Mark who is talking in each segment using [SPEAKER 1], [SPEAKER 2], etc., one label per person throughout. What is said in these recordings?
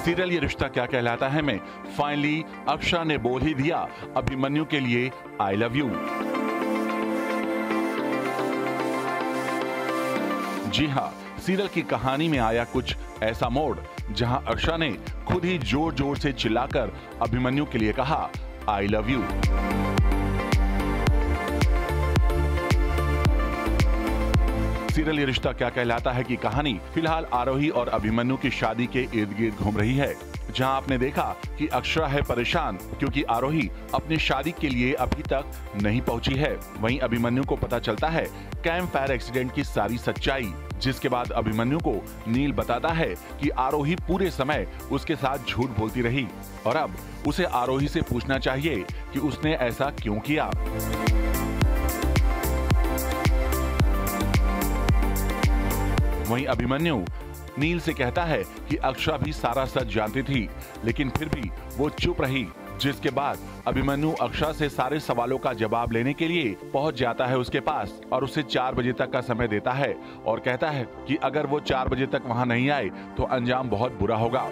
[SPEAKER 1] Serial ये रिश्ता क्या कहलाता है में फाइनली अक्षरा ने बोल ही दिया अभिमन्यु के लिए आई लव यू। जी हाँ, सीरियल की कहानी में आया कुछ ऐसा मोड़ जहां अक्षरा ने खुद ही जोर जोर से चिल्लाकर अभिमन्यु के लिए कहा आई लव यू। सीरियल ये रिश्ता क्या कहलाता है की कहानी फिलहाल आरोही और अभिमन्यु की शादी के इर्द गिर्द घूम रही है, जहां आपने देखा कि अक्षरा है परेशान क्योंकि आरोही अपनी शादी के लिए अभी तक नहीं पहुंची है। वहीं अभिमन्यु को पता चलता है कैंप फायर एक्सीडेंट की सारी सच्चाई, जिसके बाद अभिमन्यु को नील बताता है कि आरोही पूरे समय उसके साथ झूठ बोलती रही और अब उसे आरोही से पूछना चाहिए कि उसने ऐसा क्यों किया। वहीं अभिमन्यु नील से कहता है कि अक्षरा भी सारा सच जानती थी लेकिन फिर भी वो चुप रही, जिसके बाद अभिमन्यु अक्षरा से सारे सवालों का जवाब लेने के लिए पहुंच जाता है उसके पास और उसे 4 बजे तक का समय देता है और कहता है कि अगर वो 4 बजे तक वहां नहीं आए तो अंजाम बहुत बुरा होगा।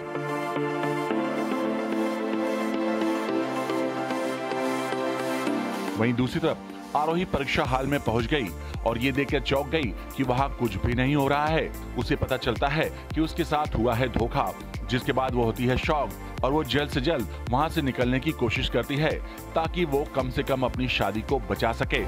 [SPEAKER 1] वहीं दूसरी तरफ आरोही परीक्षा हाल में पहुंच गई और ये देखकर चौंक गई कि वहां कुछ भी नहीं हो रहा है। उसे पता चलता है कि उसके साथ हुआ है धोखा, जिसके बाद वो होती है शॉक और वो जल्द से जल्द वहां से निकलने की कोशिश करती है ताकि वो कम से कम अपनी शादी को बचा सके।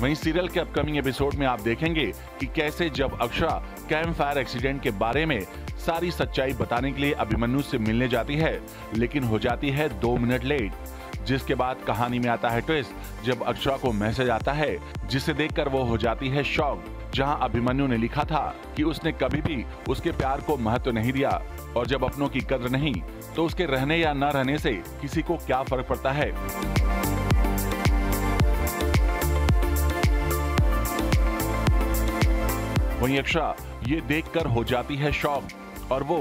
[SPEAKER 1] वहीं सीरियल के अपकमिंग एपिसोड में आप देखेंगे कि कैसे जब अक्षरा कैंप फायर एक्सीडेंट के बारे में सारी सच्चाई बताने के लिए अभिमन्यु से मिलने जाती है लेकिन हो जाती है 2 मिनट लेट, जिसके बाद कहानी में आता है ट्विस्ट जब अक्षरा को मैसेज आता है जिसे देखकर वो हो जाती है शॉक, जहां अभिमन्यु ने लिखा था कि उसने कभी भी उसके प्यार को महत्व नहीं दिया और जब अपनों की कद्र नहीं तो उसके रहने या न रहने से किसी को क्या फर्क पड़ता है। वहीं अक्षरा ये देखकर हो जाती है शॉक और वो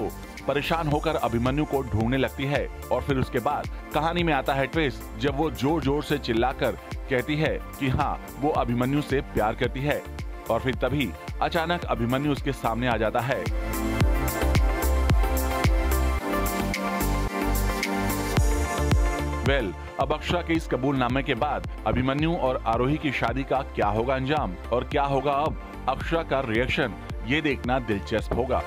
[SPEAKER 1] परेशान होकर अभिमन्यु को ढूंढने लगती है और फिर उसके बाद कहानी में आता है ट्विस्ट जब वो जोर जोर से चिल्लाकर कहती है कि हाँ वो अभिमन्यु से प्यार करती है और फिर तभी अचानक अभिमन्यु उसके सामने आ जाता है। अब अक्षरा के इस कबूलनामे के बाद अभिमन्यु और आरोही की शादी का क्या होगा अंजाम और क्या होगा अब अक्षरा का रिएक्शन, ये देखना दिलचस्प होगा।